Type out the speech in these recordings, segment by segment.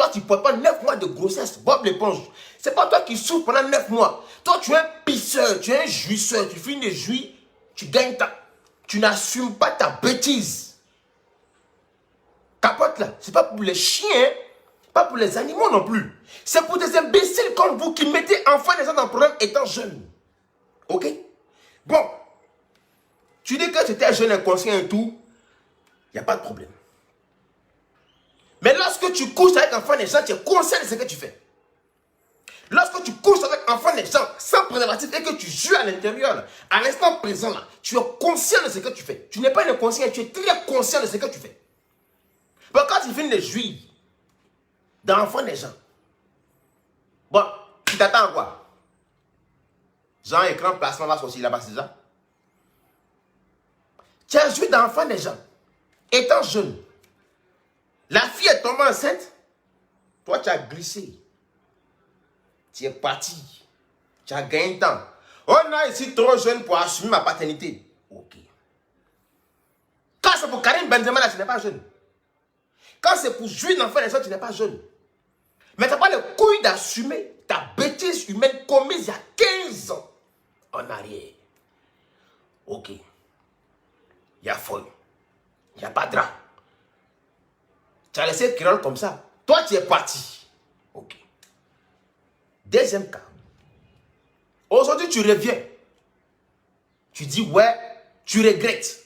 Toi, tu ne portes pas 9 mois de grossesse. Bob l'éponge. C'est pas toi qui souffres pendant 9 mois. Toi, tu es un pisseur, tu es un jouisseur. Tu finis de jouir, tu gagnes ta... Tu n'assumes pas ta bêtise. Capote là, c'est pas pour les chiens, pas pour les animaux non plus. C'est pour des imbéciles comme vous qui mettez enfin les gens dans le problème étant jeunes. Ok? Bon. Tu dis que tu étais jeune, inconscient et tout. Il n'y a pas de problème. Mais lorsque tu couches avec enfant des gens, tu es conscient de ce que tu fais. Lorsque tu couches avec enfant des gens sans préservatif et que tu joues à l'intérieur, à l'instant présent, là, tu es conscient de ce que tu fais. Tu n'es pas inconscient, tu es très conscient de ce que tu fais. Bon, quand tu finis de jouir d'enfant des gens, bon, tu t'attends à quoi? Genre, écran, placement va sortir là-bas, c'est ça? Tu as joué d'enfant des gens, étant jeune. La fille est tombée enceinte, toi tu as glissé. Tu es parti. Tu as gagné du temps. On a ici trop jeune pour assumer ma paternité. Ok. Quand c'est pour Karim Benzema, là, tu n'es pas jeune. Quand c'est pour jouer d'enfant des gens, tu n'es pas jeune. Mais tu n'as pas le couille d'assumer ta bêtise humaine commise il y a 15 ans en arrière. Ok. Il y a folle. Il n'y a pas de drap. Tu as laissé Créole comme ça. Toi, tu es parti. Ok. Deuxième cas. Aujourd'hui, tu reviens. Tu dis, ouais, tu regrettes.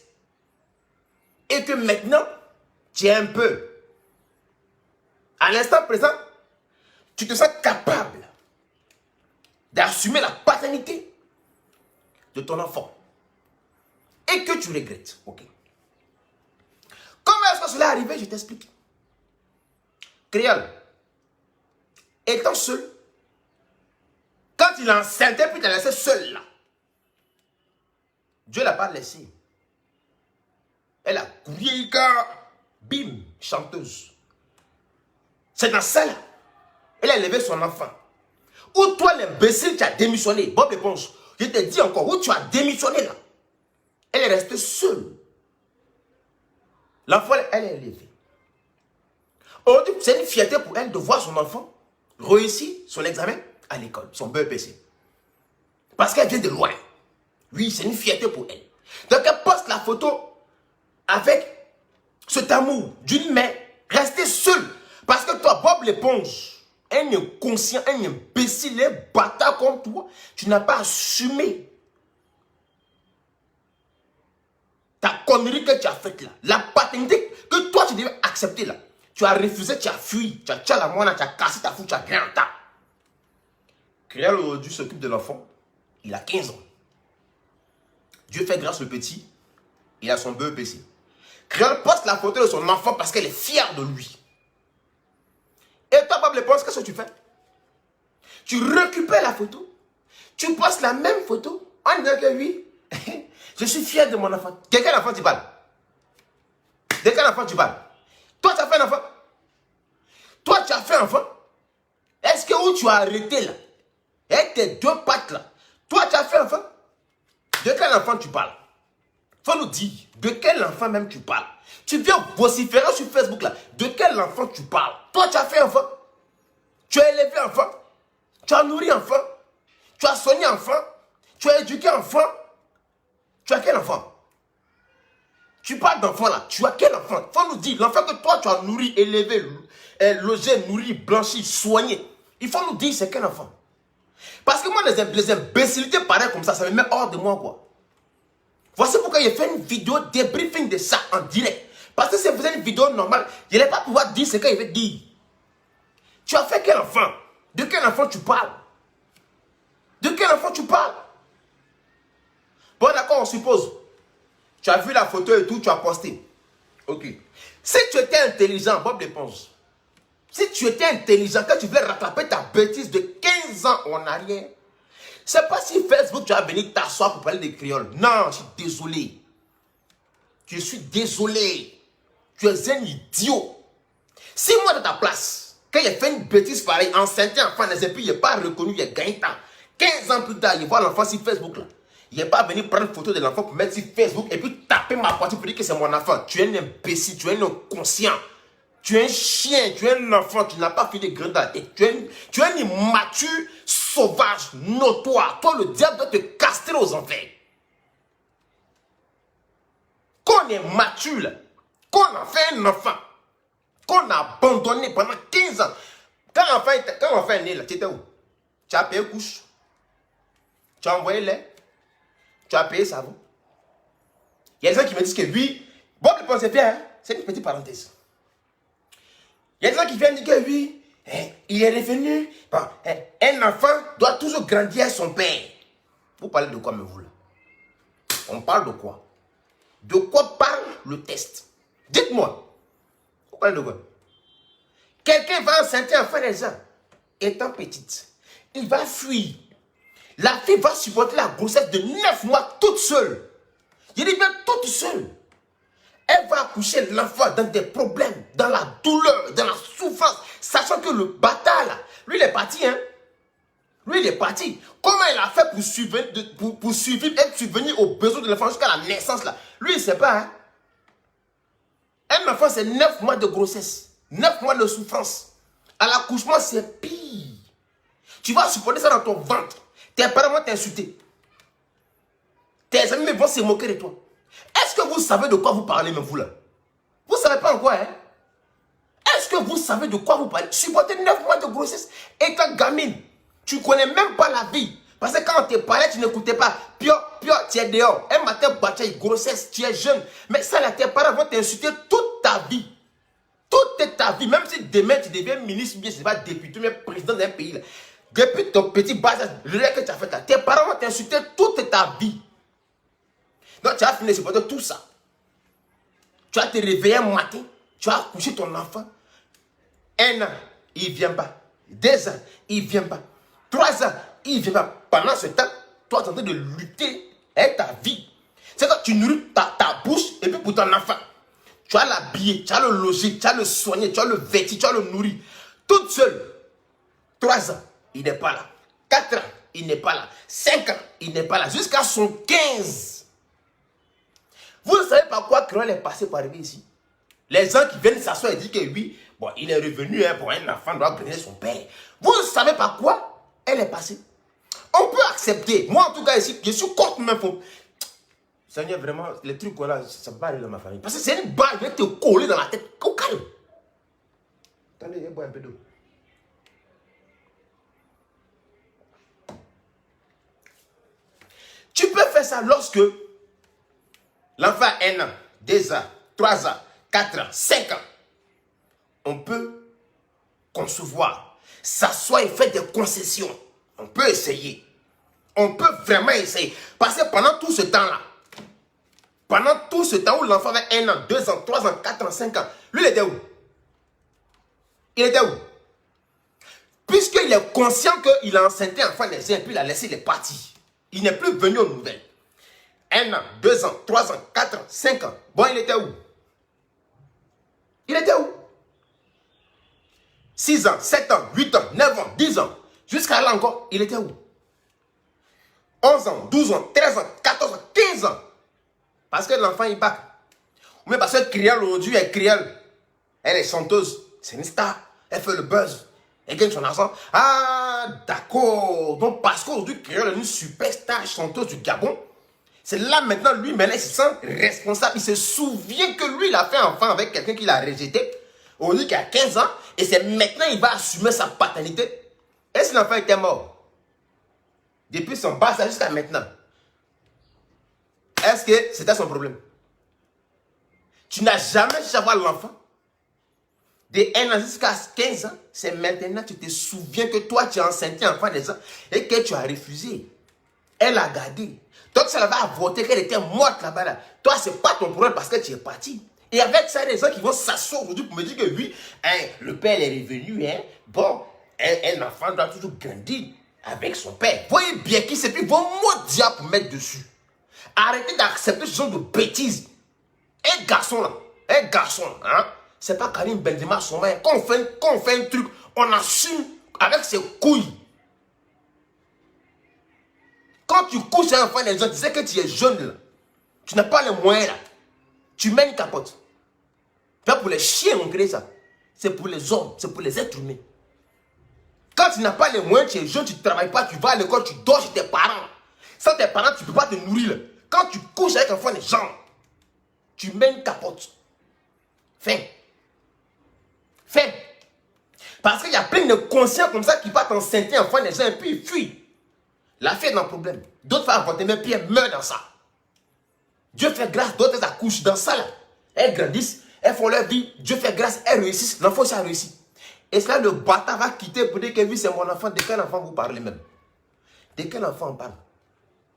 Et que maintenant, tu es un peu. À l'instant présent, tu te sens capable d'assumer la paternité de ton enfant. Et que tu regrettes. Ok. Comment est-ce que cela est arrivé? Je t'explique. Créole, étant seul, quand il est enceinte, puis il t'a laissé seul là. Dieu ne l'a pas laissé. Elle a couru, bim, chanteuse. C'est dans ça là. Elle a élevé son enfant. Où toi, l'imbécile, tu as démissionné. Bob l'éponge, je te dis encore, où tu as démissionné là. Elle est restée seule. L'enfant, elle est élevée. Aujourd'hui, c'est une fierté pour elle de voir son enfant réussir son examen à l'école, son BEPC. Parce qu'elle vient de loin. Oui, c'est une fierté pour elle. Donc, elle poste la photo avec cet amour d'une mère restée seule. Parce que toi, Bob l'éponge, un inconscient, un imbécile, un bâtard comme toi, tu n'as pas assumé ta connerie que tu as faite là. La paternité que toi, tu devais accepter là. Tu as refusé, tu as fui, tu as la moine, tu as cassé ta fou, tu as gagné un tas. Créole aujourd'hui s'occupe de l'enfant. Il a 15 ans. Dieu fait grâce au petit. Il a son BEPC. Créole poste la photo de son enfant parce qu'elle est fière de lui. Et toi, Bob l'éponge, qu'est-ce que tu fais? Tu récupères la photo. Tu postes la même photo en disant que oui, je suis fier de mon enfant. De quel enfant tu parles? De quel enfant tu parles? Toi, tu as fait un enfant? Toi, tu as fait un enfant? Est-ce que où tu as arrêté là? Avec tes deux pattes là. Toi, tu as fait un enfant? De quel enfant tu parles? Faut nous dire, de quel enfant même tu parles? Tu viens vociférer sur Facebook là. De quel enfant tu parles? Toi, tu as fait un enfant? Tu as élevé un enfant? Tu as nourri un enfant? Tu as soigné un enfant? Tu as éduqué un enfant? Tu as quel enfant? Tu parles d'enfant là, tu as quel enfant? Faut nous dire, l'enfant que toi tu as nourri, élevé, logé, nourri, blanchi, soigné. Il faut nous dire c'est quel enfant? Parce que moi, les imbécilités pareilles comme ça me met hors de moi quoi. Voici pourquoi j'ai fait une vidéo débriefing de ça en direct. Parce que si je faisais une vidéo normale, je n'allais pas pouvoir dire ce qu'il veut dire. Tu as fait quel enfant? De quel enfant tu parles? De quel enfant tu parles? Bon d'accord, on suppose. Tu as vu la photo et tout, tu as posté. Ok. Si tu étais intelligent, Bob l'éponge, si tu étais intelligent, quand tu voulais rattraper ta bêtise de 15 ans en arrière, c'est pas si Facebook tu vas venir t'asseoir pour parler de créole. Non, je suis désolé. Je suis désolé. Tu es un idiot. Si moi de ta place, quand j'ai fait une bêtise pareille, enceinte enfant, et puis il n'est pas reconnu, il a gagné temps. 15 ans plus tard, il voit l'enfant sur Facebook là. Il n'est pas venu prendre une photo de l'enfant pour mettre sur Facebook et puis taper ma poitrine pour dire que c'est mon enfant. Tu es un imbécile, tu es un inconscient. Tu es un chien, tu es un enfant, tu n'as pas fait de graines dans la tête. Tu es un immature, sauvage, notoire. Toi, le diable doit te castrer aux enfers. Quand on est mature, là, quand on a fait un enfant, qu'on a abandonné pendant 15 ans, quand l'enfant est né, là, tu étais où? Tu as payé couche. Tu as envoyé lait. Tu as payé savon. Il y a des gens qui me disent que oui, bon, je pense bien, hein? C'est une petite parenthèse. Il y a des gens qui viennent dire que oui, il est revenu. Bon, un enfant doit toujours grandir à son père. Vous parlez de quoi, mais vous là? On parle de quoi? De quoi parle le test? Dites-moi. Vous parlez de quoi? Quelqu'un va enceinter un enfant des gens, étant petite. Il va fuir. La fille va supporter la grossesse de 9 mois toute seule. Je dis bien toute seule. Elle va accoucher l'enfant dans des problèmes, dans la douleur, dans la souffrance, sachant que le bâtard là, lui il est parti, hein. Lui il est parti. Comment il a fait pour subvenir aux besoins de l'enfant jusqu'à la naissance là? Lui il ne sait pas, hein. Un enfant c'est 9 mois de grossesse, 9 mois de souffrance. À l'accouchement c'est pire. Tu vas supporter ça dans ton ventre. Tes parents vont t'insulter. Tes amis vont se moquer de toi. Est-ce que vous savez de quoi vous parlez, même vous là? Vous ne savez pas en quoi, hein? Est-ce que vous savez de quoi vous parlez? Supporter 9 mois de grossesse étant gamine. Tu ne connais même pas la vie. Parce que quand on te parlait, tu n'écoutais pas. Pio, tu es dehors. Un matin, bataille, grossesse, tu es jeune. Mais ça, là, tes parents vont t'insulter toute ta vie. Toute ta vie. Même si demain, tu deviens ministre, bien, je ne sais pas, député, mais président d'un pays. Là. Depuis ton petit bas âge, le que tu as fait là, tes parents vont t'insulter toute ta vie. Donc, tu as fini de supporter tout ça. Tu vas te réveiller un matin, tu vas coucher ton enfant. 1 an, il ne vient pas. 2 ans, il ne vient pas. 3 ans, il ne vient pas. Pendant ce temps, toi, tu es en train de lutter avec ta vie. C'est quand tu nourris ta bouche et puis pour ton enfant. Tu vas l'habiller, tu vas le loger, tu vas le soigner, tu vas le vêtir, tu vas le nourrir. Toute seule. 3 ans, il n'est pas là. 4 ans, il n'est pas là. 5 ans, il n'est pas là. Jusqu'à son 15. Vous ne savez pas quoi Créole est passé par arriver ici. Les gens qui viennent s'asseoir et disent que oui, bon, il est revenu, hein, pour un enfant doit gagner son père. Vous ne savez pas quoi elle est passée. On peut accepter. Moi, en tout cas, ici, je suis contre même. Seigneur, vraiment, les trucs là, ça ne va pas aller dans ma famille. Parce que c'est une balle qui va te coller dans la tête. Au calme. Attendez, je bois un peu d'eau. Tu peux faire ça lorsque l'enfant a 1 an, 2 ans, 3 ans, 4 ans, 5 ans. On peut concevoir, s'asseoir et faire des concessions. On peut essayer. On peut vraiment essayer. Parce que pendant tout ce temps-là, pendant tout ce temps où l'enfant avait 1 an, 2 ans, 3 ans, 4 ans, 5 ans, lui, il était où? Il était où? Puisqu'il est conscient qu'il a enceinté l'enfant des uns et puis il a laissé les parties. Il n'est plus venu aux nouvelles. 1 an, 2 ans, 3 ans, 4 ans, 5 ans. Bon, il était où? Il était où? 6 ans, 7 ans, 8 ans, 9 ans, 10 ans. Jusqu'à là encore, il était où? 11 ans, 12 ans, 13 ans, 14 ans, 15 ans. Parce que l'enfant, il bat. Mais parce que Créole aujourd'hui est Créole. Elle est chanteuse. C'est une star. Elle fait le buzz. Elle gagne son argent. Ah, d'accord. Donc, parce qu'aujourd'hui, Créole est une superstar chanteuse du Gabon. C'est là maintenant, lui, maintenant, il se sent responsable. Il se souvient que lui, il a fait enfant avec quelqu'un qui l'a rejeté. Aujourd'hui, qui a 15 ans. Et c'est maintenant il va assumer sa paternité. Et si l'enfant était mort? Depuis son bas âge jusqu'à maintenant. Est-ce que c'était son problème? Tu n'as jamais cherché à voir l'enfant. De 1 an jusqu'à 15 ans. C'est maintenant que tu te souviens que toi, tu as enceinté un enfant des gens et que tu as refusé. Elle a gardé. Donc, ça va avorter qu'elle était morte là-bas. Là. Toi, ce n'est pas ton problème parce que tu es parti. Et avec ça, il y a des gens qui vont s'asseoir aujourd'hui pour me dire que oui, hein, le père est revenu. Hein, bon, un enfant doit toujours grandir avec son père. Voyez bien qui c'est, puis vos mots diable pour mettre dessus. Arrêtez d'accepter ce genre de bêtises. Un garçon là, hein, c'est pas Karim Benzema son mère. Quand on fait un truc, on assume avec ses couilles. Quand tu couches à un enfant des gens, tu sais que tu es jeune là. Tu n'as pas les moyens là. Tu mets une capote. Là, pour les chiens, on crée ça. c'est pour les hommes, c'est pour les êtres humains. Quand tu n'as pas les moyens, tu es jeune, tu ne travailles pas, tu vas à l'école, tu dors chez tes parents. Sans tes parents, tu ne peux pas te nourrir. Quand tu couches avec un enfant des gens, tu mets une capote. Fin. Fin. Parce qu'il y a plein de conscients comme ça qui partent enceinter un enfant des gens et puis ils fuient. La fille est dans le problème. D'autres femmes avortent même puis elles meurent dans ça. Dieu fait grâce, d'autres elles accouchent dans ça là. Elles grandissent, elles font leur vie, Dieu fait grâce, elles réussissent, l'enfant aussi a réussi. Et cela, le bâtard va quitter pour dire que oui, c'est mon enfant. De quel enfant vous parlez même? De quel enfant on parle?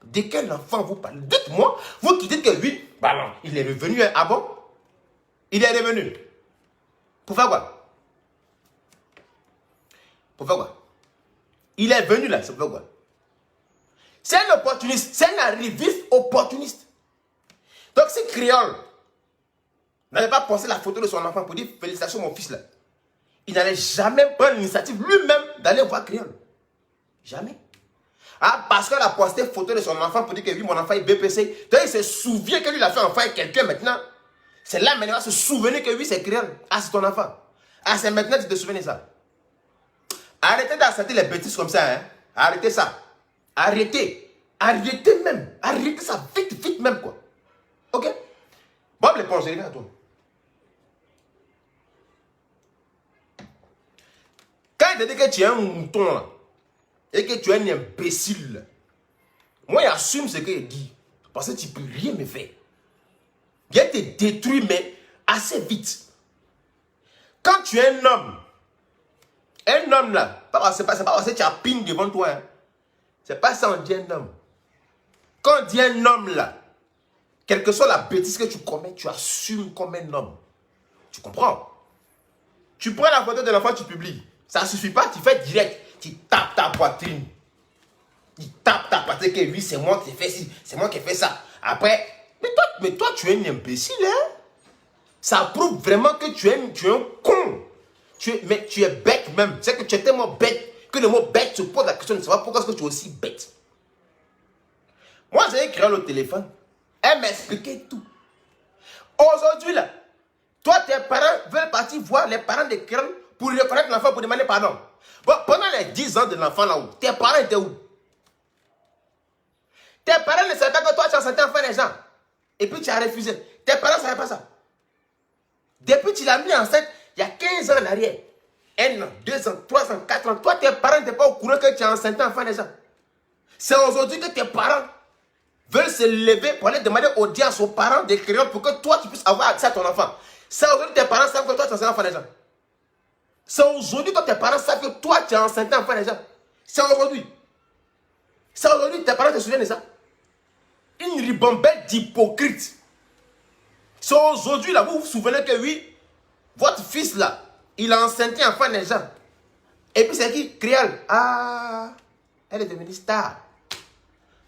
De quel enfant vous parlez? Dites-moi, vous qui dites que oui, bah non, il est revenu. Ah bon? Il est revenu. Pour faire quoi? Pour faire quoi? Il est venu là, c'est pour faire quoi? C'est un opportuniste, c'est un arriviste opportuniste. Donc si Créole n'avait pas pensé la photo de son enfant pour dire félicitations mon fils là, il n'allait jamais prendre l'initiative lui-même d'aller voir Créole. Jamais. Ah, parce qu'elle a posté photo de son enfant pour dire que oui, mon enfant est BPC. Donc il se souvient que lui il a fait un enfant avec quelqu'un maintenant. C'est là maintenant il va se souvenir que oui, c'est Créole. Ah, c'est ton enfant. Ah, c'est maintenant que tu te souviens de ça. Arrêtez d'accepter les bêtises comme ça. Hein. Arrêtez ça. Arrêtez. Arrêtez même. Arrêtez ça vite, vite même quoi. Ok? Bob l'éponge, je reviens à toi. Quand il te dit que tu es un mouton là, et que tu es un imbécile, moi j'assume ce qu'il dit. Parce que tu ne peux rien me faire. Il te détruit, mais assez vite. Quand tu es un homme là, c'est pas parce que tu as ping devant toi. Hein. C'est pas ça on dit un homme. Quand on dit un homme là, quelle que soit la bêtise que tu commets, tu assumes comme un homme. Tu comprends? Tu prends la photo de l'enfant, tu publies. Ça ne suffit pas, tu fais direct. Tu tapes ta poitrine. Tu tapes ta poitrine que oui, c'est moi qui ai fait ci, c'est moi qui ai fait ça. Après, mais toi tu es un imbécile, hein? Ça prouve vraiment que tu es un con. Mais tu es bête même. C'est que tu es tellement bête que le mot bête se pose la question de savoir pourquoi est-ce que tu es aussi bête. Moi, j'ai écrit au téléphone. Elle m'expliquait tout. Aujourd'hui, là, toi, tes parents veulent partir voir les parents de Créole pour reconnaître l'enfant, pour demander pardon. Bon, pendant les 10 ans de l'enfant là-haut, tes parents étaient où? Tes parents ne savaient pas que toi, tu as enceinté l'enfant des gens. Et puis, tu as refusé. Tes parents ne savaient pas ça. Depuis que tu l'as mis enceinte, il y a 15 ans en arrière. 1 an, 2 ans, 3 ans, 4 ans. Toi, tes parents n'étaient pas au courant que tu as enceinté l'enfant des gens. C'est aujourd'hui que tes parents veulent se lever pour aller demander audience aux parents des créoles pour que toi, tu puisses avoir accès à ton enfant. C'est aujourd'hui que tes parents savent que toi, tu as enceinté l'enfant des gens. C'est aujourd'hui que tes parents savent que toi, tu as enceinté l'enfant des gens. C'est aujourd'hui. C'est aujourd'hui que tes parents se souviennent de ça. Une ribambelle d'hypocrites. C'est aujourd'hui, là, vous vous souvenez que oui, votre fils, là, il a enceinté l'enfant des gens. Et puis c'est qui? Créole. Ah, elle est devenue star.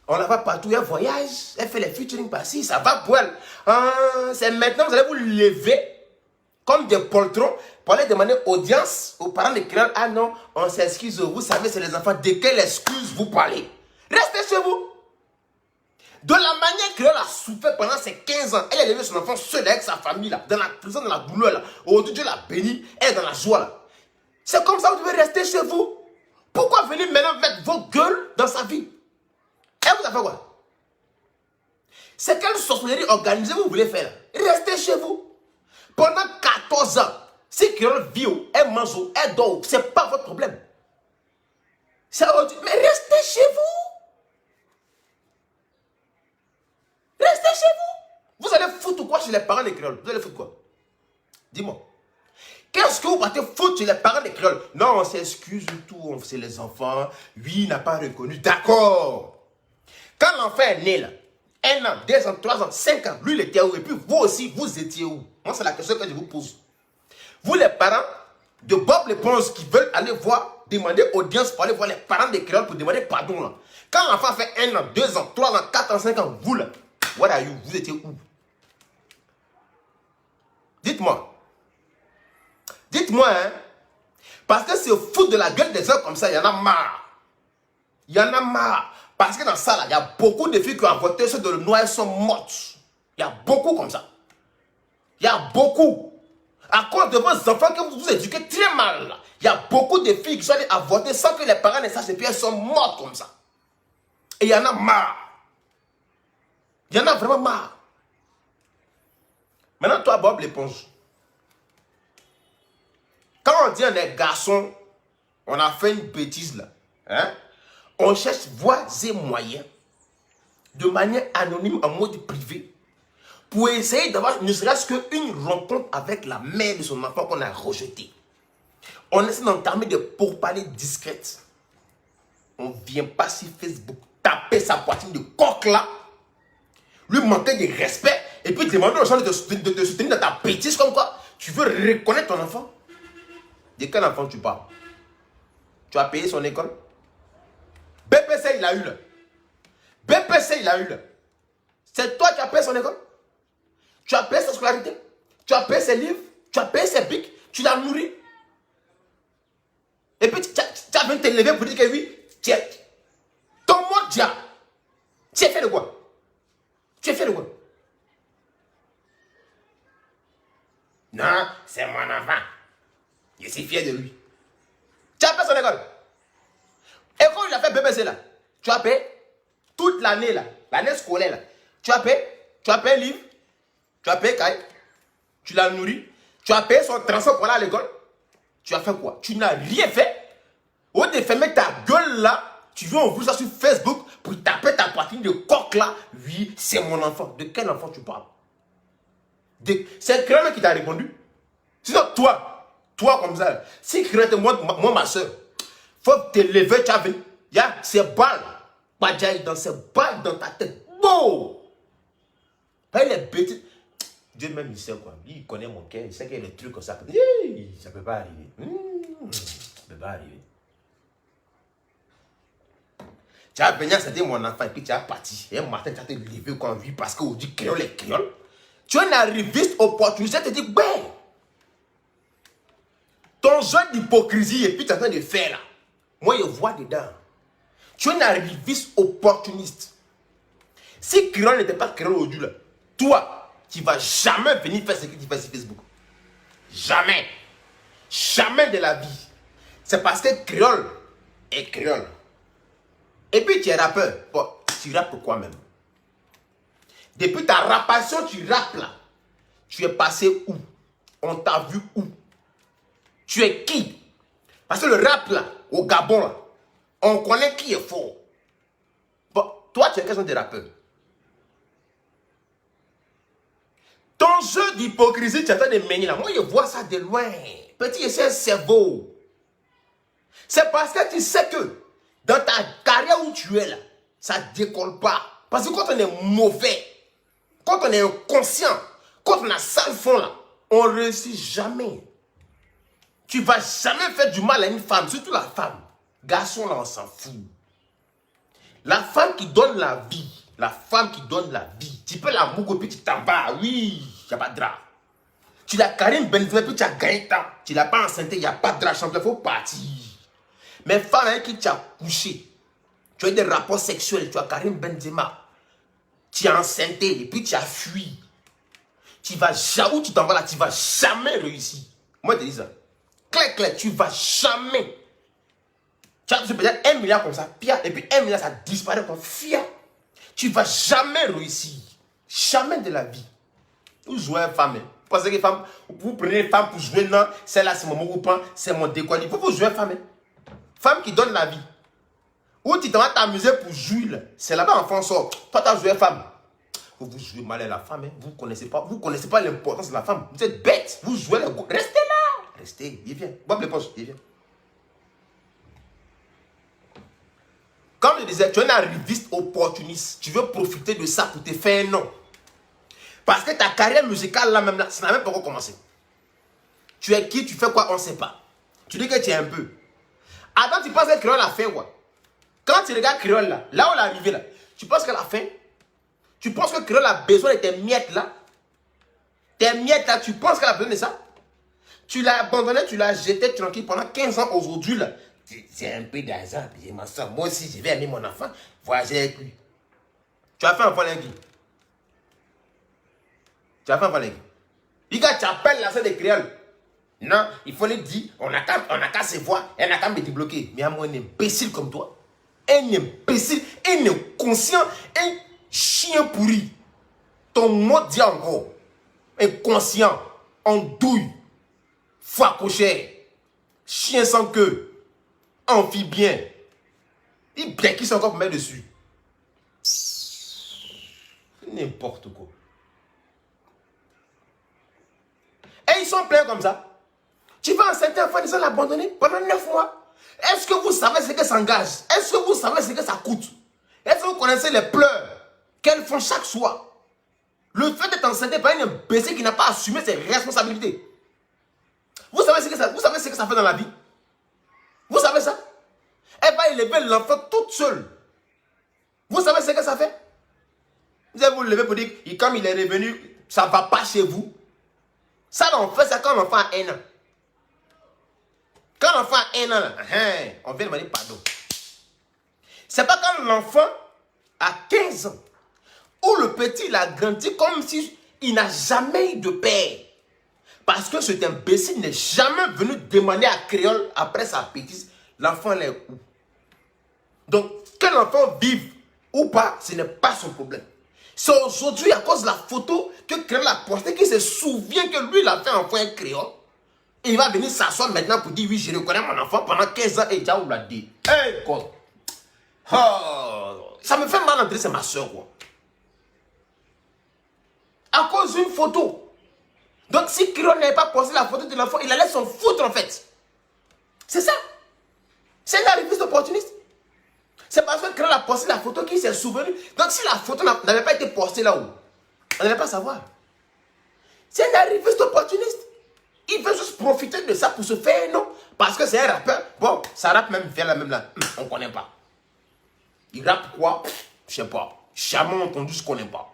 On la voit partout, elle voyage, elle fait les featuring par-ci, ça va pour elle. Ah, c'est maintenant que vous allez vous lever comme des poltrons pour aller demander audience aux parents de Créole. Ah non, on s'excuse, vous savez, c'est les enfants. De quelle excuse vous parlez? Restez chez vous. De la manière Créole a souffert pendant ces 15 ans, elle a élevé son enfant seul avec sa famille, là, dans la prison, dans la douleur. Là. Aujourd'hui, Dieu l'a béni, elle est dans la joie. Là. C'est comme ça que vous devez rester chez vous. Pourquoi venir maintenant mettre vos gueules dans sa vie? Elle vous a fait quoi? C'est quelle sorcellerie organisée vous voulez faire? Restez chez vous. Pendant 14 ans, si Créole vit où, elle mange où, elle dort où, ce n'est pas votre problème. C'est aujourd'hui. Mais restez chez vous. Restez chez vous. Vous allez foutre quoi chez les parents des Créoles? Vous allez foutre quoi? Dis-moi. Qu'est-ce que vous partez foutre chez les parents des Créoles? Non, on s'excuse tout, c'est les enfants. Oui, il n'a pas reconnu. D'accord. Quand l'enfant est né là, 1 an, 2 ans, 3 ans, 5 ans, lui il était où? Et puis vous aussi, vous étiez où? Moi, c'est la question que je vous pose. Vous les parents de Bob l'éponge qui veulent aller voir, demander audience pour aller voir les parents des Créoles pour demander pardon là. Quand l'enfant fait 1 an, 2 ans, 3 ans, 4 ans, 5 ans, vous là, what are you? Vous étiez où? Dites-moi. Dites-moi, hein. Parce que se foutre de la gueule des gens comme ça, il y en a marre. Il y en a marre. Parce que dans ça, là, il y a beaucoup de filles qui ont avorté, ceux de le noir sont mortes. Il y a beaucoup comme ça. Il y a beaucoup. À cause de vos enfants que vous vous éduquez très mal. Là. Il y a beaucoup de filles qui sont allées avorter sans que les parents ne sachent et puis elles sont mortes comme ça. Et il y en a marre. Il y en a vraiment marre. Maintenant, toi, Bob l'éponge. Quand on dit on est garçon, on a fait une bêtise là. Hein? On cherche voies et moyens de manière anonyme en mode privé pour essayer d'avoir ne serait-ce qu'une rencontre avec la mère de son enfant qu'on a rejeté. On essaie d'entamer des pourparlers discrètes. On ne vient pas sur Facebook taper sa poitrine de coq là, lui manquer de respect et puis demander aux gens de soutenir dans ta bêtise comme quoi tu veux reconnaître ton enfant. De quel enfant tu parles? Tu as payé son école? BPC il a eu là. BPC il a eu là. C'est toi qui as payé son école? Tu as payé sa scolarité? Tu as payé ses livres? Tu as payé ses pics? Tu l'as nourri? Et puis tu as venu te lever pour dire que oui, ton mot diable. Tu es fait de quoi? Tu es fait de quoi? Non, c'est mon enfant. Je suis fier de lui. Tu as payé son école. Et quand il a fait BBC là, tu as payé toute l'année là, l'année scolaire là. Tu as payé livre, tu as payé cahier, tu l'as nourri, tu as payé son transport pour aller à l'école. Tu as fait quoi? Tu n'as rien fait. Au lieu de fermer ta gueule là, tu veux ouvrir ça sur Facebook pour taper ta poitrine de coq là. Oui, c'est mon enfant. De quel enfant tu parles? C'est Créole qui t'a répondu. Sinon, toi comme ça, si Créole, moi ma soeur, faut te lever, tu as vu. C'est balle. Badjaï dans ces balles dans ta tête. Bon! Pas les bêtises. Dieu même, il sait quoi. Il connaît mon cœur. Il sait qu'il y a des trucs comme ça. Ça peut pas arriver. Ça peut pas arriver. Tu as venu, c'était mon enfant, et puis tu as parti. Et un matin, tu as te levé quand on vit parce qu'on dit créole et créole. Tu es un arriviste opportuniste, tu te dis, ben, ton jeu d'hypocrisie, et puis tu es en train de faire là. Moi, je vois dedans. Tu es un arriviste opportuniste. Si créole n'était pas créole aujourd'hui, là, toi, tu ne vas jamais venir faire ce que tu fais sur Facebook. Jamais. Jamais de la vie. C'est parce que créole est créole. Et puis tu es rappeur. Bon, tu rappes quoi même? Depuis ta rapation, tu rappes là. Tu es passé où? On t'a vu où? Tu es qui? Parce que le rap là, au Gabon là, on connaît qui est fort. Bon, toi tu es quel genre de rappeur? Ton jeu d'hypocrisie, tu es en train de mener là. Moi je vois ça de loin. Petit, c'est un cerveau. C'est parce que tu sais que dans ta carrière où tu es là, ça ne décolle pas. Parce que quand on est mauvais, quand on est inconscient, quand on a sale fond là, on ne réussit jamais. Tu ne vas jamais faire du mal à une femme, surtout la femme. Garçon là, on s'en fout. La femme qui donne la vie, la femme qui donne la vie, tu peux la mouiller puis tu t'en vas, oui, il n'y a pas de drap. Tu l'as Karim Benzema puis tu as gagné temps. Tu ne l'as pas enceinte, il n'y a pas de drap, champion, il faut partir. Mais femme avec qui tu as couché, tu as eu des rapports sexuels, tu as Karim Benzema, tu as enceinté et puis tu as fui. Tu vas jamais, où tu t'en vas là, tu ne vas jamais réussir. Moi je te dis ça. Claire, tu ne vas jamais. Tu as peut-être 1 milliard comme ça, pia, et puis 1 milliard ça disparaît comme fia. Tu ne vas jamais réussir. Jamais de la vie. Vous jouez une femme. Vous pensez que femme, vous prenez une femme pour jouer, non, celle-là c'est mon mouvement, c'est mon décollé. Vous jouez une femme. Femme qui donne la vie. Ou tu t'en vas t'amuser pour jouir. C'est là-bas enfant sort. Toi tu as joué femme. Vous jouez mal à la femme. Vous ne connaissez pas l'importance de la femme. Vous êtes bête. Vous jouez la go. Restez là. Restez. Il vient. Bob l'éponge. Il vient. Comme je disais, tu es un arriviste opportuniste. Tu veux profiter de ça pour te faire un nom. Parce que ta carrière musicale là même là, ça n'a même pas encore commencé. Tu es qui? Tu fais quoi? On ne sait pas. Tu dis que tu es un peu. Avant, tu penses que Créole a fait quoi? Quand tu regardes Créole là, là où elle est arrivée là, tu penses qu'elle a fait? Tu penses que Créole a besoin de tes miettes là? Tes miettes là, tu penses qu'elle a besoin de ça? Tu l'as abandonné, tu l'as jeté tranquille pendant 15 ans aujourd'hui là. C'est un peu d'argent. Moi aussi, je vais aimer mon enfant, voyager avec lui. Tu as fait un enfant avec qui? Tu as fait un enfant avec qui? Il tu appelles la scène de Créole. Non, il faut le dire, on n'a qu'à se voir, elle n'a qu'à me débloquer. Mais à moi, un imbécile comme toi, un imbécile, un inconscient, un chien pourri. Ton mot dit encore, inconscient, andouille, foie cochère, chien sans queue, amphibien. Il bien qui sont encore pour mettre dessus. N'importe quoi. Et ils sont pleins comme ça. Tu vas enceinte un enfant, ils ont l'abandonner pendant 9 mois. Est-ce que vous savez ce que ça engage? Est-ce que vous savez ce que ça coûte? Est-ce que vous connaissez les pleurs qu'elles font chaque soir? Le fait d'être enceinte par une imbécile qui n'a pas assumé ses responsabilités. Vous savez ce que ça fait dans la vie? Vous savez ça? Elle va élever l'enfant toute seule. Vous savez ce que ça fait? Vous allez vous lever pour dire que comme il est revenu, ça ne va pas chez vous. Ça, on fait ça quand l'enfant a 1 an. Quand l'enfant a 1 an, on vient demander pardon. C'est pas quand l'enfant a 15 ans, où le petit il a grandi comme si il n'a jamais eu de père. Parce que cet imbécile n'est jamais venu demander à Créole après sa bêtise, l'enfant est où? Donc, que l'enfant vive ou pas, ce n'est pas son problème. C'est aujourd'hui à cause de la photo que Créole a postée qu'il se souvient que lui il a fait enfant un Créole. Et il va venir s'asseoir maintenant pour dire oui, je reconnais mon enfant pendant 15 ans et déjà on l'a dit. Hey God! Oh, ça me fait mal entrer, c'est ma soeur quoi. À cause d'une photo. Donc si Créole n'avait pas posté la photo de l'enfant, il allait s'en foutre en fait. C'est ça. C'est une arriviste opportuniste. C'est parce que Créole a posté la photo qu'il s'est souvenu. Donc si la photo n'avait pas été postée là-haut, on n'allait pas savoir. C'est un arriviste opportuniste. Il veut juste profiter de ça pour se faire un nom. Parce que c'est un rappeur. Bon, ça rappe même, fait la même là. On ne connaît pas. Il rappe quoi? Je ne sais pas. Jamais entendu, je ne connais pas.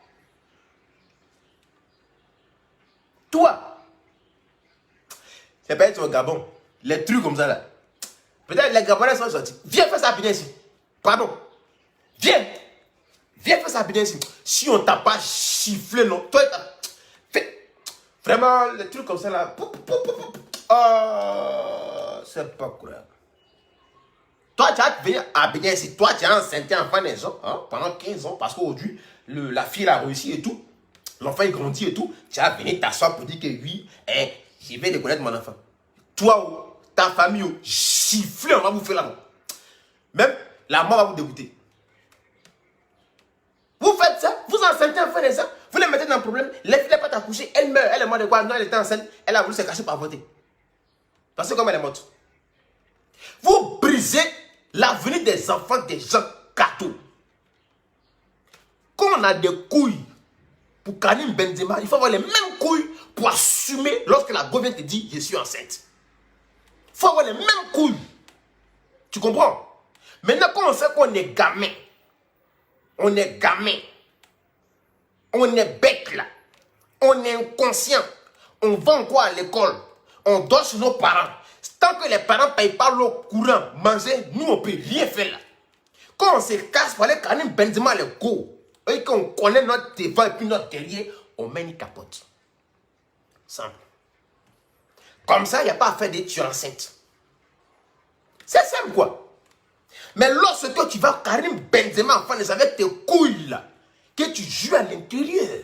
Toi, c'est pas être au Gabon. Les trucs comme ça là. Peut-être les Gabonais sont sortis. Viens faire ça bien ici. Pardon. Viens. Viens faire ça bien ici. Si on t'a pas chifflé, non. Toi, fais. Vraiment, les trucs comme ça là. Oh, c'est pas cool. Toi, tu as venir à Bénin ici. Toi, tu as enceinte un enfant des gens pendant 15 ans. Parce qu'aujourd'hui, la fille a réussi et tout. L'enfant il grandit et tout. Tu as venu t'asseoir pour dire que oui, je vais reconnaître mon enfant. Toi, ta famille, chiffler, on va vous faire la mort. Même la mort va vous dégoûter. Vous faites ça, vous enceintez un enfant des gens, vous les mettez dans un problème. Les filles n'est pas accouchée, elle meurt. Elle est morte de quoi? Non, elle était enceinte. Elle a voulu se cacher pour avorter. Parce que comme elle est morte. Vous brisez l'avenir des enfants des gens gâteaux. Quand on a des couilles pour Karim Benzema, il faut avoir les mêmes couilles pour assumer lorsque la go vient te dire je suis enceinte. Il faut avoir les mêmes couilles. Tu comprends? Maintenant, quand on sait qu'on est gamin, on est gamin, on est bête là, on est inconscient, on va encore à l'école, on dort chez nos parents. Tant que les parents ne payent pas l'eau courant, manger, nous on ne peut rien faire là. Quand on se casse pour aller Karim Benzema les go, et qu'on connaît notre devant et puis notre derrière, on met une capote. Simple. Comme ça, il n'y a pas à faire des tueurs enceintes. C'est simple quoi. Mais lorsque tu vas Karim Benzema en avec tes couilles là, que tu joues à l'intérieur,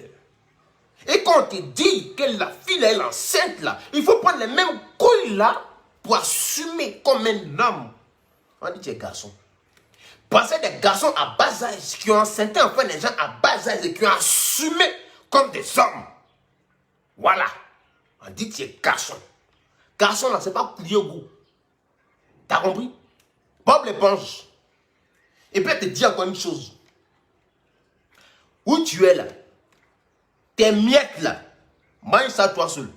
et quand on te dit que la fille est enceinte là, il faut prendre les mêmes couilles là pour assumer comme un homme. On dit tu es garçon. Parce que des garçons à bas âge qui ont enceinté enfin des gens à bas âge et qui ont assumé comme des hommes. Voilà. On dit tu es garçon. Garçon là, c'est pas couiller au goût. T'as compris? Bob l'éponge. Et puis elle te dit encore une chose. Où tu es là, tes miettes là, mange ça toi seul.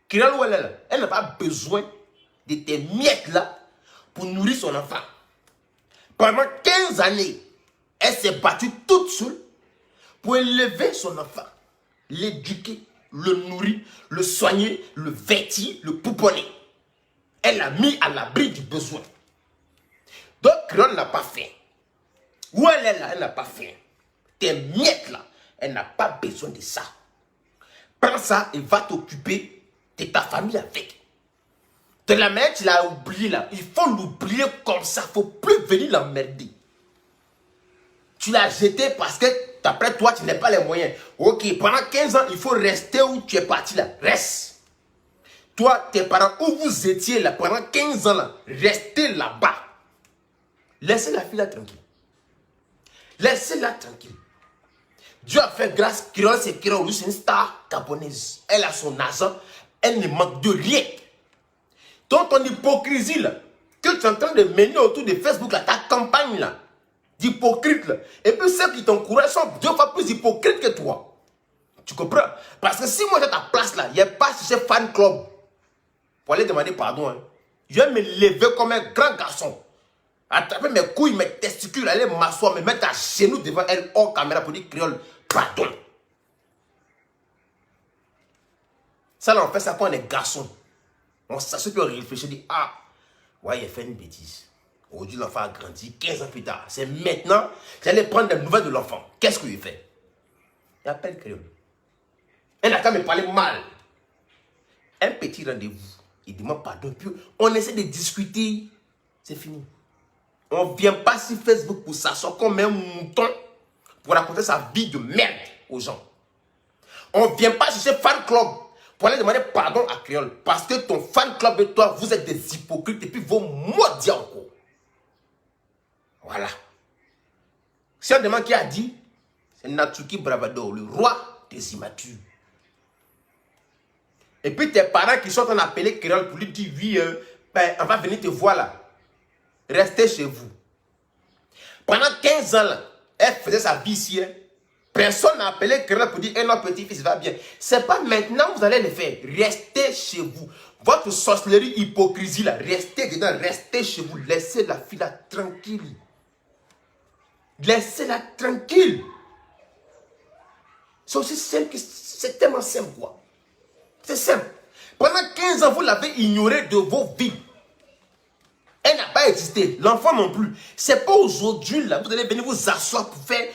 Créole où elle est là, elle n'a pas besoin de tes miettes là pour nourrir son enfant. Pendant 15 années, elle s'est battue toute seule pour élever son enfant, l'éduquer, le nourrir, le soigner, le vêtir, le pouponner. Elle l'a mis à l'abri du besoin. Donc, Créole n'a pas fait. Où elle est là, elle n'a pas fait. Tes miettes là, elle n'a pas besoin de ça. Prends ça et va t'occuper de ta famille avec. De la manière tu l'as oublié là, il faut l'oublier comme ça, il ne faut plus venir l'emmerder. Tu l'as jeté parce que d'après toi, tu n'as pas les moyens. Ok, pendant 15 ans, il faut rester où tu es parti là. Reste. Toi, tes parents, où vous étiez là, pendant 15 ans là, restez là-bas. Laissez la fille là tranquille. Laissez-la tranquille. Dieu a fait grâce, Créole, c'est Créole, c'est une star gabonaise. Elle a son argent, elle ne manque de rien. Donc ton hypocrisie là, que tu es en train de mener autour de Facebook là, ta campagne là, d'hypocrite là, et puis ceux qui t'encouragent sont 2 fois plus hypocrites que toi. Tu comprends? Parce que si moi j'ai ta place là, il n'y a pas chez fan club pour aller demander pardon. Hein. Je vais me lever comme un grand garçon. Attraper mes couilles, mes testicules, aller m'asseoir, me mettre à genoux devant elle hors caméra pour dire Créole, pardon. Ça là on fait ça quand on est garçon. On s'assure puis on réfléchit, dit ah, ouais, il a fait une bêtise. Aujourd'hui, l'enfant a grandi 15 ans plus tard. C'est maintenant que j'allais prendre des nouvelles de l'enfant. Qu'est-ce qu'il fait? Il appelle Créole. Elle n'a qu'à me parler mal. Un petit rendez-vous. Il demande pardon. Puis on essaie de discuter. C'est fini. On ne vient pas sur Facebook pour s'asseoir comme un mouton pour raconter sa vie de merde aux gens. On ne vient pas chercher fan club pour aller demander pardon à Créole. Parce que ton fan club et toi, vous êtes des hypocrites et puis vos maudits encore. Voilà. Si on demande qui a dit, c'est Natsuki Bravado, le roi des immatures. Et puis tes parents qui sont en appelé Créole pour lui dire oui, on va venir te voir là. Restez chez vous. Pendant 15 ans, là, elle faisait sa vie ici. Hein. Personne n'a appelé Créole pour dire notre petit-fils va bien. C'est pas maintenant que vous allez le faire. Restez chez vous. Votre sorcellerie, hypocrisie là, restez dedans, restez chez vous. Laissez la fille là tranquille. Laissez-la tranquille. C'est aussi simple que c'est tellement simple quoi. C'est simple. Pendant 15 ans, vous l'avez ignoré de vos vies. Elle n'a pas existé. L'enfant non plus. C'est pas aujourd'hui là. Vous allez venir vous asseoir pour faire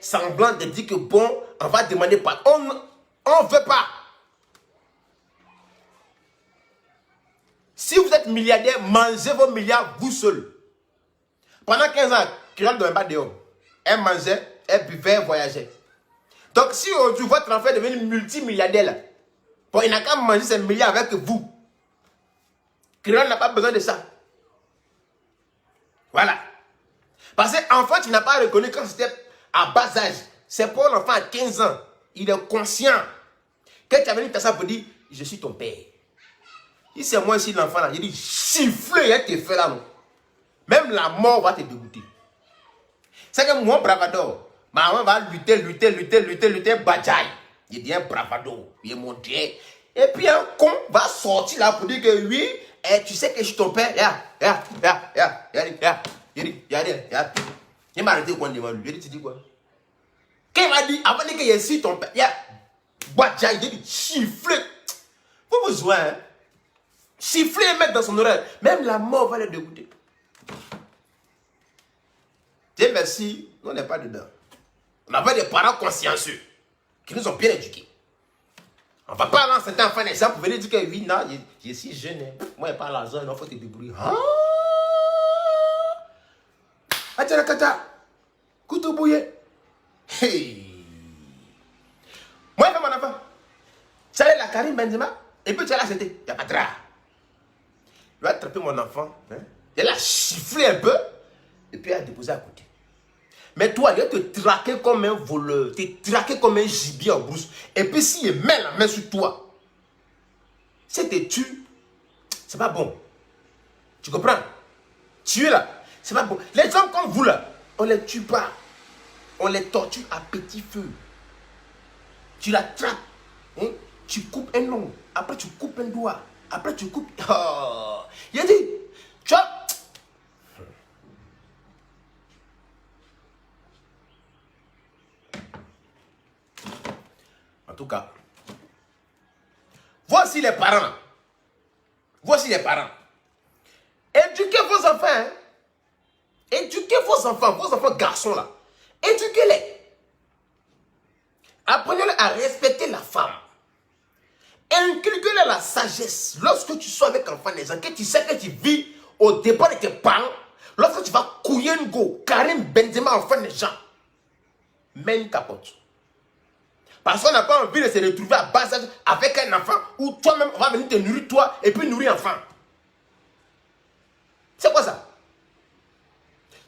semblant de dire que bon, on va demander pas. On ne veut pas. Si vous êtes milliardaire, mangez vos milliards vous seul. Pendant 15 ans, Créole ne dormait pas dehors. Elle mangeait, elle buvait, elle voyageait. Donc si aujourd'hui votre enfant est devenu multimilliardaire là, bon, il n'a qu'à manger ses milliards avec vous. Créole n'a pas besoin de ça. Voilà. Parce que l'enfant, tu n'as pas reconnu quand c'était à bas âge. C'est pour l'enfant à 15 ans. Il est conscient. Quand tu as venu ça pour dire, je suis ton père. Si c'est moi ici l'enfant là, il dit, siffler, il te fait là. Non. Même la mort va te dégoûter. C'est que moi, bravado, maman va lutter, bataille. Il dit un bravado, il est monté. Et puis un con va sortir là pour dire que oui, tu sais que je suis ton père. Il m'a arrêté quand devant lui. Il dit, tu dis quoi? Quand il m'a dit, avant de dire que je suis ton père, bataille, il dit, siffler. Pas besoin, hein? Siffler et mettre dans son oreille. Même la mort va le dégoûter. Dieu merci, nous on n'est pas dedans. On avait des parents consciencieux qui nous ont bien éduqués. On ne va pas lancer un enfant naissant pour venir dire que oui, non, je suis jeune. Hein. Moi, je parle à l'argent, il faut te débrouiller. Ah! Atcharakata, couteau bouillé. Hey! Moi, je fais mon enfant. Tu as la Karim Benzema, et puis tu as la CT. Il n'y a pas de drap. Il va attraper mon enfant, hein? Il l'a chifflé un peu, et puis il a déposé à côté. Mais toi, il va te traquer comme un voleur, te traquer comme un gibier en brousse. Et puis s'il met la main sur toi, si tu tues, c'est pas bon. Tu comprends? Tuer là, c'est pas bon. Les gens comme vous là, on les tue pas. On les torture à petit feu. Tu l'attrapes, hein? Tu coupes un ongle, après tu coupes un doigt, après tu coupes... Oh. Il a dit, tu vois... En tout cas, voici les parents. Voici les parents. Éduquez vos enfants. Hein? Éduquez vos enfants garçons là. Éduquez-les. Apprenez-les à respecter la femme. Inculque-leur la sagesse. Lorsque tu sois avec l'enfant des gens, que tu sais que tu vis au départ de tes parents, lorsque tu vas couiller une go, Karim Benzema, enfant des gens, mets une capote. Parce qu'on n'a pas envie de se retrouver à bas âge avec un enfant où toi-même, on va venir te nourrir toi et puis nourrir l'enfant. C'est quoi ça?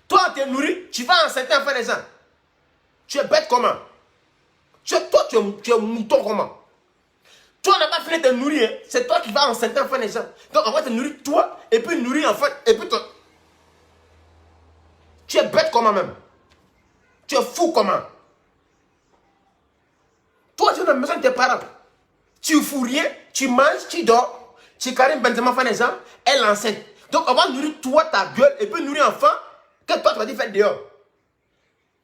Toi, on te nourrit, tu vas enceinte un enfant des gens. Tu es bête comment? Toi, tu es mouton comment? Toi, on n'a pas fini de te nourrir. Hein? C'est toi qui vas enceinte un enfant des gens. Donc, on va te nourrir toi et puis nourrir l'enfant. Et puis toi. Tu es bête comment même? Tu es fou comment? Toi, tu es dans la maison de tes parents. Tu fous rien, tu manges, tu dors. Tu Karim Benzema enfant des gens, elle enceinte. Donc, on va nourrir toi, ta gueule, et puis nourrir l'enfant que toi, tu vas dire faire dehors.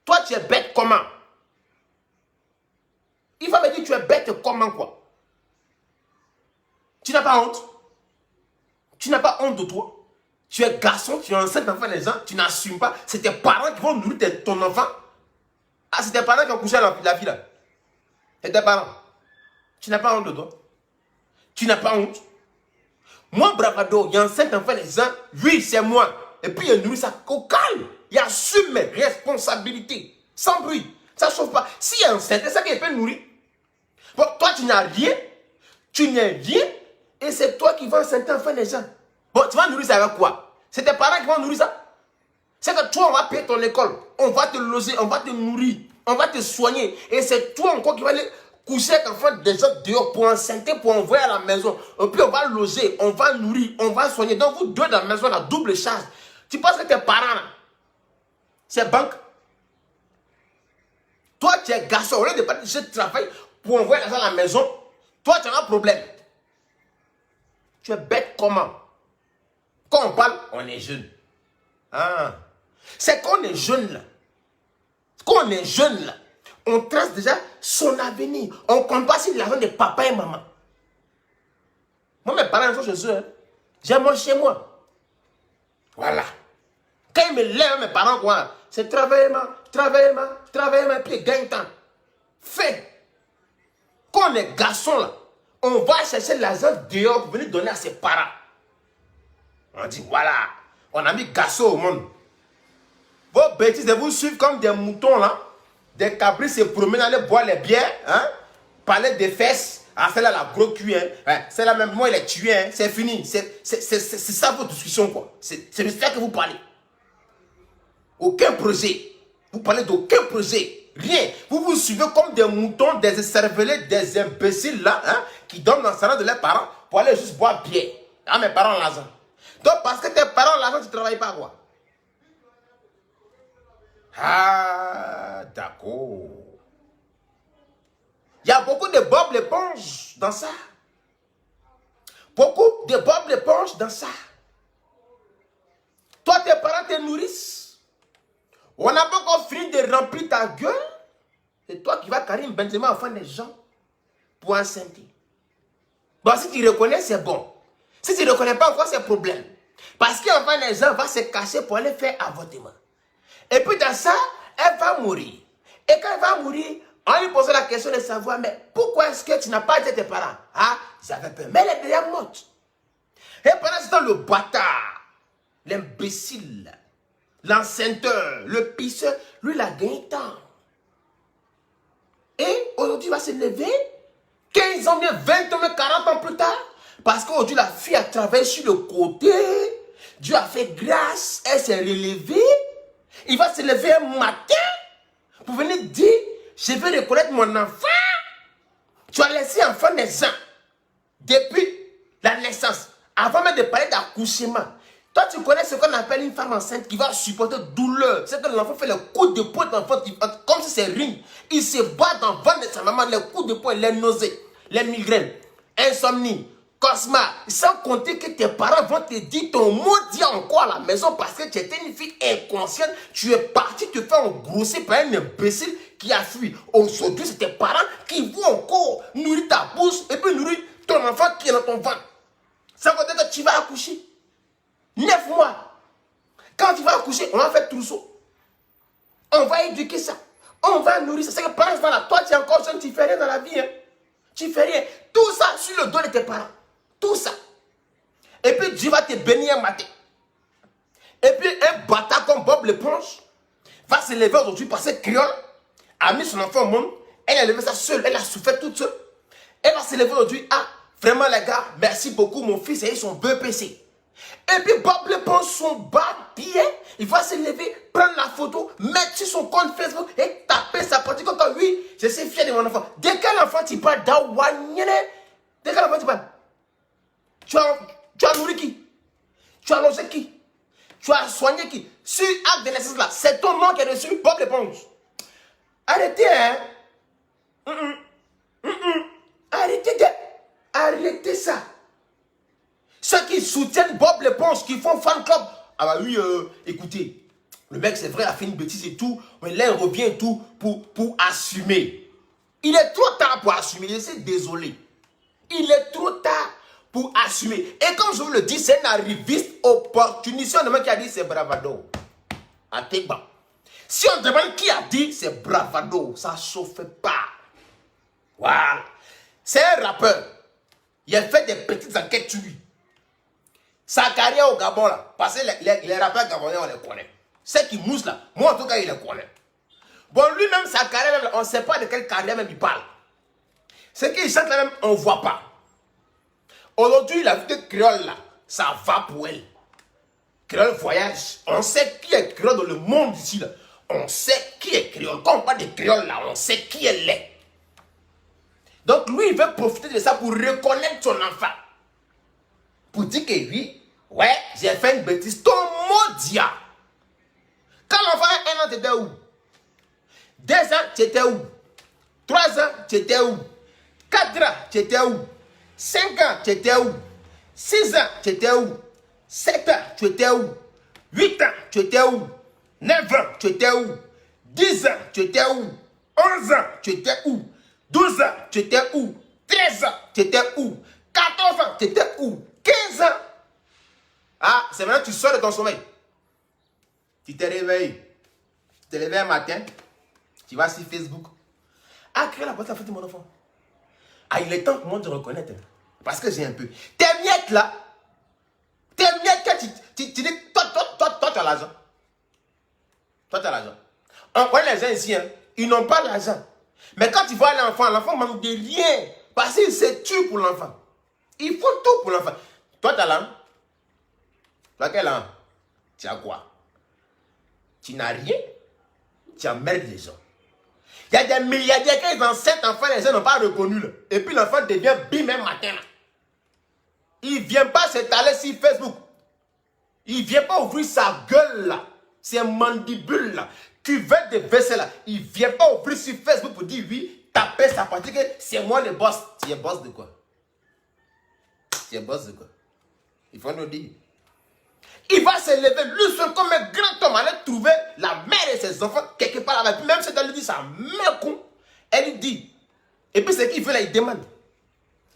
Toi, tu es bête comment? Il va me dire, tu es bête comment quoi? Tu n'as pas honte? Tu n'as pas honte de toi? Tu es garçon, tu es enceinte d'enfant des gens, tu n'assumes pas. C'est tes parents qui vont nourrir ton enfant. Ah, c'est tes parents qui ont couché la fille là. C'est tes parents. Tu n'as pas honte de toi? Tu n'as pas honte? Moi, Bravado, il y a enceinte d'enfant des gens, oui, c'est moi. Et puis il nourrit ça au calme. Il assume mes responsabilités. Sans bruit. Ça ne chauffe pas. S'il y a enceinte, c'est ça qu'il peut nourrir. Bon, toi, tu n'as rien. Tu n'es rien. Et c'est toi qui vas enceinte d'enfant des gens. Bon, tu vas nourrir ça avec quoi? C'est tes parents qui vont nourrir ça? C'est que toi, on va payer ton école. On va te loger, on va te nourrir. On va te soigner. Et c'est toi encore qui va aller coucher avec l'enfant des gens dehors pour enceinter, pour envoyer à la maison. Et puis on va loger, on va nourrir, on va soigner. Donc vous deux dans la maison, la double charge. Tu penses que tes parents, là, c'est banque? Toi, tu es garçon, au lieu de partir de travail pour envoyer l'argent à la maison, toi, tu as un problème. Tu es bête comment? Quand on parle, on est jeune. Ah. C'est qu'on est jeune là. Quand on est jeune là, on trace déjà son avenir. On ne compte pas sur l'argent de papa et maman. Moi, mes parents sont chez eux. Hein. J'ai moi chez moi. Voilà. Quand ils me lèvent, mes parents, quoi, c'est travailler, puis ils gagnent temps. Fait. Quand on est garçon là, on va chercher l'argent dehors pour venir donner à ses parents. On dit, voilà, on a mis garçon au monde. Vos bêtises de vous suivre comme des moutons là, des cabris se promènent, aller boire les bières, hein, parler des fesses. Ah, celle-là, la gros cul, hein. Celle-là, même moi, il est tué, hein. C'est fini. C'est ça votre discussion, quoi. C'est de ça que vous parlez. Aucun projet. Vous parlez d'aucun projet. Rien. Vous vous suivez comme des moutons, des cervelets, des imbéciles là, hein, qui donnent dans le salon de leurs parents pour aller juste boire bière. Ah, mes parents ont l'argent. Donc, parce que tes parents ont l'argent, tu ne travailles pas, quoi. Ah, d'accord. Il y a beaucoup de Bob l'éponge dans ça. Beaucoup de Bob l'éponge dans ça. Toi, tes parents te nourrissent. On n'a pas encore fini de remplir ta gueule. C'est toi qui vas Karim Benzema enfant des gens pour enceinter. Bon, si tu reconnais, c'est bon. Si tu ne reconnais pas encore, c'est problème. Parce qu'enfant des gens va se cacher pour aller faire avortement. Et puis dans ça, elle va mourir. Et quand elle va mourir, on lui pose la question de savoir, mais pourquoi est-ce que tu n'as pas dit à tes parents? Ah, j'avais peur. Mais elle est déjà morte. Et pendant ce temps, le bâtard, l'imbécile, l'enceinteur, le pisseur, lui, il a gagné temps. Et aujourd'hui, il va se lever 15 ans, 20 ans, 40 ans plus tard. Parce qu'aujourd'hui, la fille a travaillé sur le côté. Dieu a fait grâce. Elle s'est relevée. Il va se lever un matin pour venir dire, je vais reconnaître mon enfant. Tu as laissé enfant naissant depuis la naissance. Avant même de parler d'accouchement. Toi, tu connais ce qu'on appelle une femme enceinte qui va supporter douleur. C'est que l'enfant fait le coup de poing d'enfant, comme si c'est ring. Il se bat dans le ventre de sa maman, les coups de poing, les nausées, les migraines, insomnie, cauchemar. Sans compter que tes parents vont te dire ton maudit encore à la maison parce que tu étais une fille inconsciente. Tu es parti te faire engrosser par un imbécile qui a fui. Aujourd'hui, c'est tes parents qui vont encore nourrir ta bouche et puis nourrir ton enfant qui est dans ton ventre. Ça veut dire que tu vas accoucher. 9 mois. Quand tu vas accoucher, on va faire trousseau. On va éduquer ça. On va nourrir ça. C'est que pendant ce temps-là, toi, tu es encore jeune, tu ne fais rien dans la vie. Hein. Tu fais rien. Tout ça sur le dos de tes parents. Tout ça. Et puis Dieu va te bénir un matin. Et puis un bâtard comme Bob l'éponge va se lever aujourd'hui parce que Créole a mis son enfant au monde. Elle a levé ça seule. Elle a souffert toute seule. Elle va se lever aujourd'hui. Ah, vraiment les gars, merci beaucoup. Mon fils a eu son BPC. Et puis Bob l'éponge, son bas pied, il va se lever, prendre la photo, mettre sur son compte Facebook et taper sa pratique comme oui, je suis fier de mon enfant. Dès que l'enfant tu parles d'Aouanyene, dès que l'enfant tu parles, tu as nourri qui? Tu as logé qui? Tu as soigné qui? Sur acte de naissance là, c'est ton nom qui est dessus, Bob l'éponge. Arrêtez, hein? Arrêtez ça. Ceux qui soutiennent Bob l'éponge, qui font fan club. Ah bah oui, écoutez, le mec c'est vrai, il a fait une bêtise et tout, mais là il revient et tout pour assumer. Il est trop tard pour assumer, je suis désolé. Il est trop tard pour assumer. Et comme je vous le dis, c'est un arriviste opportuniste. Le mec qui a dit c'est bravado. À Tegba. Si on demande qui a dit c'est bravado, ça ne chauffe pas. Voilà. C'est un rappeur. Il a fait des petites enquêtes sur lui. Sa carrière au Gabon là, parce que les rappeurs gabonais on les connaît. Ceux qui moussent là, moi en tout cas il les connaît. Bon lui-même sa carrière, on ne sait pas de quelle carrière même il parle. Ce qu'il chante là même, on ne voit pas. Aujourd'hui la vie de Créole là, ça va pour elle. Créole voyage, on sait qui est Créole dans le monde ici là. On sait qui est Créole. Quand on parle de Créole là, on sait qui elle est. Donc lui il veut profiter de ça pour reconnaître son enfant. Pour dire que oui, ouais, j'ai fait une bêtise. Ton maudit. Quand l'enfant a 1 an, tu étais où? 2 ans, tu étais où? 3 ans, tu étais où? 4 ans, tu étais où? 5 ans, tu étais où? 6 ans, tu étais où? 7 ans, tu étais où? 8 ans, tu étais où? 9 ans, tu étais où? 10 ans, tu étais où? 11 ans, tu étais où? 12 ans, tu étais où? 13 ans, tu étais où? 14 ans, tu étais où? 15 ans. Ah, c'est maintenant que tu sors de ton sommeil. Tu te réveilles. Tu te réveilles un matin. Tu vas sur Facebook. Ah, créer la boîte à fête de mon enfant. Ah, il est temps pour moi de reconnaître. Parce que j'ai un peu. Tes miettes là. Tes miettes, tu dis, toi, tu as l'argent. Toi, tu as l'argent. On connaît les gens ici, hein. Ils n'ont pas l'argent. Mais quand tu vois l'enfant manque de rien. Parce qu'il se tue pour l'enfant. Il faut tout pour l'enfant. Toi, tu as l'âme. Toi, quelle âme? Tu as quoi? Tu n'as rien. Tu emmerdes les gens. Il y a des milliardaires qui ont 7 enfants, les gens n'ont pas reconnu. Là. Et puis l'enfant devient bim un matin. Là. Il ne vient pas s'étaler sur Facebook. Il ne vient pas ouvrir sa gueule là. C'est un mandibule là. Tu veux des vaisselles là. Il ne vient pas ouvrir sur Facebook pour dire oui, taper sa partie que c'est moi le boss. Tu es boss de quoi? Tu es boss de quoi? Il faut nous dire. Il va se lever lui seul comme un grand homme. Aller trouver la mère et ses enfants quelque part là-bas. Puis même si elle lui dit sa mère con, elle lui dit. Et puis ce qu'il veut là, il demande.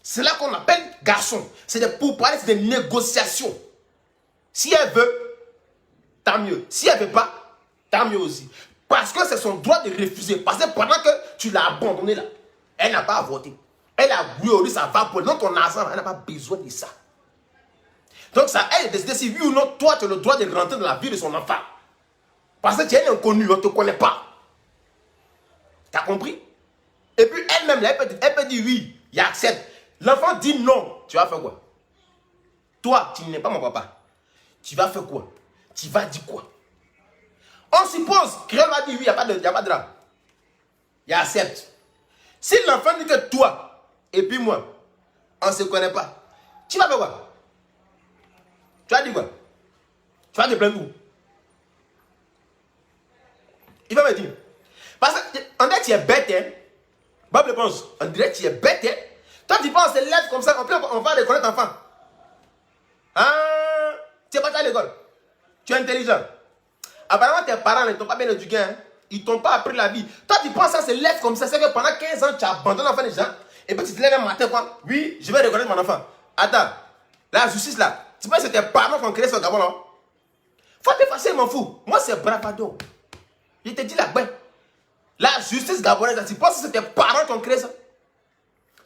C'est là qu'on appelle garçon. C'est des pourparlers, c'est des négociations. Si elle veut, tant mieux. Si elle ne veut pas, tant mieux aussi. Parce que c'est son droit de refuser. Parce que pendant que tu l'as abandonné là, elle n'a pas à voter. Elle a glorieux, ça va pour donc ton argent, elle n'a pas besoin de ça. Donc ça, elle est décidée si oui ou non, toi tu as le droit de rentrer dans la vie de son enfant. Parce que tu es un inconnu, on ne te connaît pas. Tu as compris? Et puis elle-même, elle peut dire oui, il accepte. L'enfant dit non, tu vas faire quoi? Toi, tu n'es pas mon papa. Tu vas faire quoi? Tu vas dire quoi? On suppose, Créole va dire oui, il n'y a pas de drame. Il accepte. Si l'enfant dit que toi et puis moi, on ne se connaît pas, tu vas faire quoi? Tu vas dire quoi? Tu vas te plaindre où? Il va me dire. Parce qu'on dirait que tu es bête, hein? Bob l'éponge, on dirait que tu es bête, hein? Toi, tu penses, c'est lève comme ça, on va reconnaître l'enfant. Ah, tu n'es pas à l'école. Tu es intelligent. Apparemment, tes parents ne t'ont pas bien éduqué, hein? Ils ne t'ont pas appris la vie. Toi, tu penses ça, c'est lève comme ça, c'est que pendant 15 ans, tu abandonnes l'enfant des gens, et puis tu te lèves un matin, quoi. Oui, je vais reconnaître mon enfant. Attends, la justice là. Tu penses que c'est tes parents qui ont créé ce Gabon là? Faut te passer, m'en fous. Moi, c'est bravado. Je te dis la bête. La justice gabonaise, tu penses que c'est tes parents qui ont créé ça?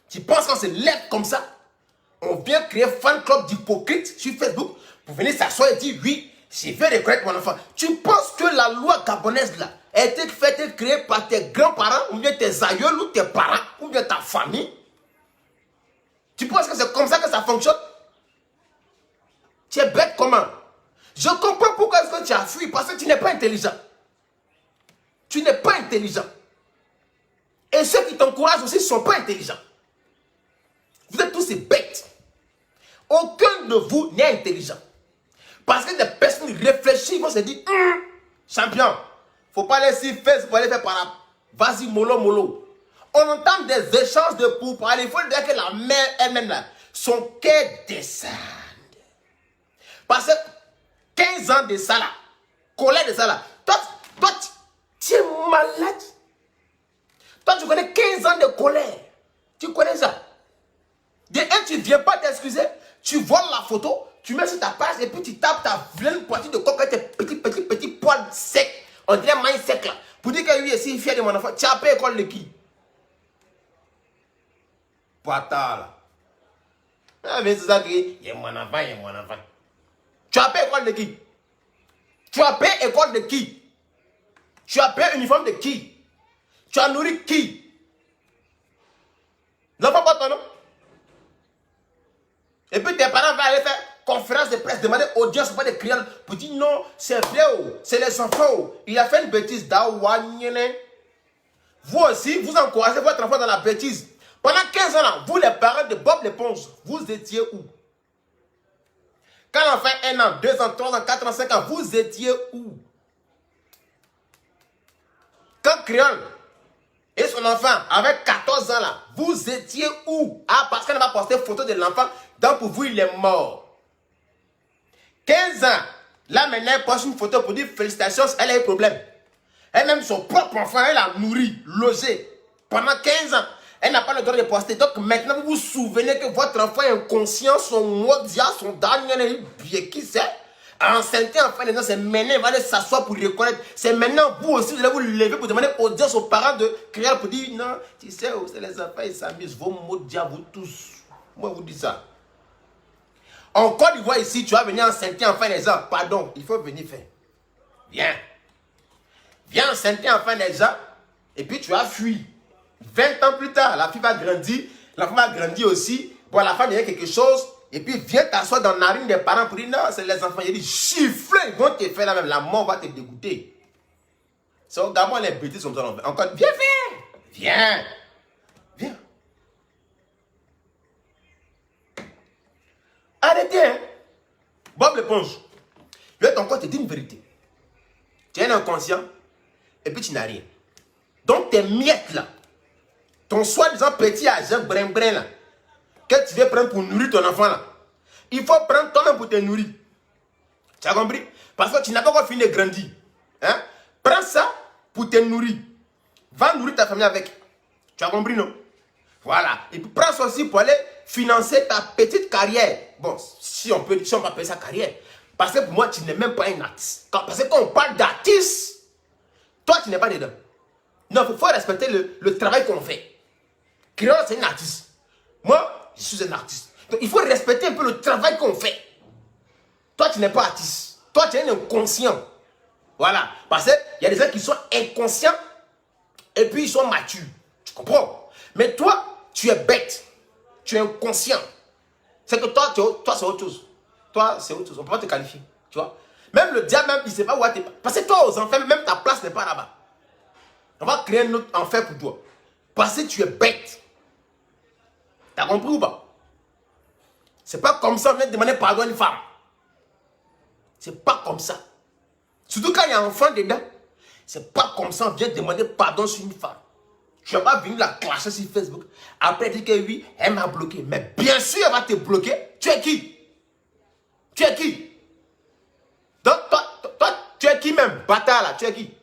Tu penses qu'on se lève comme ça? On vient créer fan club d'hypocrites sur Facebook pour venir s'asseoir et dire oui, je vais reconnaître mon enfant. Tu penses que la loi gabonaise là a été faite et créée par tes grands-parents ou bien tes aïeuls ou tes parents ou bien ta famille? Tu penses que c'est comme ça que ça fonctionne? Tu es bête comment? Je comprends pourquoi est-ce que tu as fui, parce que tu n'es pas intelligent. Tu n'es pas intelligent. Et ceux qui t'encouragent aussi ne sont pas intelligents. Vous êtes tous ces bêtes. Aucun de vous n'est intelligent. Parce que des personnes réfléchissent, vont se dire, champion, faut pas laisser faire ce qu'il faut aller faire par là. Vas-y, mollo, mollo. On entend des échanges de pourparlers. Il faut dire que la mère elle-même, là, son cœur descend. Parce que 15 ans de ça là, colère de ça là, toi tu es malade. Toi, tu connais 15 ans de colère. Tu connais ça. De un, tu ne viens pas t'excuser, tu voles la photo, tu mets sur ta page et puis tu tapes ta vilaine poitrine de coq avec tes petits poils secs. On dirait maïs sec là. Pour dire que lui est si fier de mon enfant, tu as payé école de qui? Poitard là. Ah, mais c'est ça qui est mon enfant, il est mon enfant. Tu as payé école de qui? Tu as payé école de qui? Tu as payé uniforme de qui? Tu as nourri qui? L'enfant pas ton nom? Et puis tes parents vont aller faire conférence de presse, demander audience auprès des clients pour dire non, c'est vrai, c'est les enfants. Il a fait une bêtise. Vous aussi, vous encouragez votre enfant dans la bêtise. Pendant 15 ans, là, vous les parents de Bob l'éponge, vous étiez où? Quand l'enfant a 1 an, 2 ans, 3 ans, 4 ans, 5 ans, vous étiez où? Quand Créole et son enfant avec 14 ans là, vous étiez où? Ah, parce qu'elle n'a pas posté photo de l'enfant, donc pour vous il est mort. 15 ans, là maintenant elle poste une photo pour dire félicitations, elle a eu problème. Elle-même son propre enfant, elle a nourri, logé pendant 15 ans. Elle n'a pas le droit de poster. Donc maintenant vous vous souvenez que votre enfant est inconscient, son modia, son dernier bien qui c'est. Enceinte en fin de temps, c'est maintenant, il va aller s'asseoir pour reconnaître. C'est maintenant, vous aussi, vous allez vous lever pour demander audience aux parents de crier pour dire non, tu sais, c'est les enfants, ils s'amusent. Vos mots de diable, vous tous. Moi, je vous dis ça. En Côte d'Ivoire, ici, tu vas venir enceinte en fin des ans. Pardon, il faut venir faire. Viens. Viens enceinte en fin des ans. Et puis tu as fui. 20 ans plus tard, la fille va grandir. L'enfant va grandir aussi. Bon, la femme devient quelque chose. Et puis viens t'asseoir dans la narine des parents pour dire non, c'est les enfants. Il dit chiffre, ils vont te faire la même. La mort va te dégoûter. C'est au Gabon, les bêtises comme ça. Encore, viens faire. Viens. Viens. Arrêtez, hein. Bob l'éponge. Je vais encore te dire une vérité. Tu es un inconscient et puis tu n'as rien. Donc tes miettes là, ton soi-disant petit agent brin-brin là, que tu veux prendre pour nourrir ton enfant là, il faut prendre toi-même pour te nourrir. Tu as compris? Parce que tu n'as pas encore fini de grandir. Hein? Prends ça pour te nourrir. Va nourrir ta famille avec. Tu as compris, non? Voilà. Et puis prends ça aussi pour aller financer ta petite carrière. Bon, si on peut appeler ça carrière. Parce que pour moi, tu n'es même pas un artiste. Parce que quand on parle d'artiste, toi, tu n'es pas dedans. Non, il faut respecter le travail qu'on fait. Créole, c'est un artiste. Moi, je suis un artiste. Donc, il faut respecter un peu le travail qu'on fait. Toi, tu n'es pas artiste. Toi, tu es un inconscient. Voilà. Parce qu'il y a des gens qui sont inconscients et puis ils sont matures. Tu comprends? Mais toi, tu es bête. Tu es inconscient. C'est que toi, c'est autre chose. Toi, c'est autre chose. On ne peut pas te qualifier. Tu vois? Même le diable, même, il ne sait pas où tu es. Parce que toi, aux enfants, même ta place n'est pas là-bas. On va créer un autre enfer pour toi. Parce que tu es bête. T'as compris ou pas? C'est pas comme ça, on vient demander pardon à une femme. C'est pas comme ça. Surtout quand il y a un enfant dedans. C'est pas comme ça, on vient demander pardon sur une femme. Tu vas pas venir la clasher sur Facebook. Après, dire que oui, elle m'a bloqué. Mais bien sûr, elle va te bloquer. Tu es qui? Tu es qui? Donc, toi, tu es qui même? Bâtard là, tu es qui?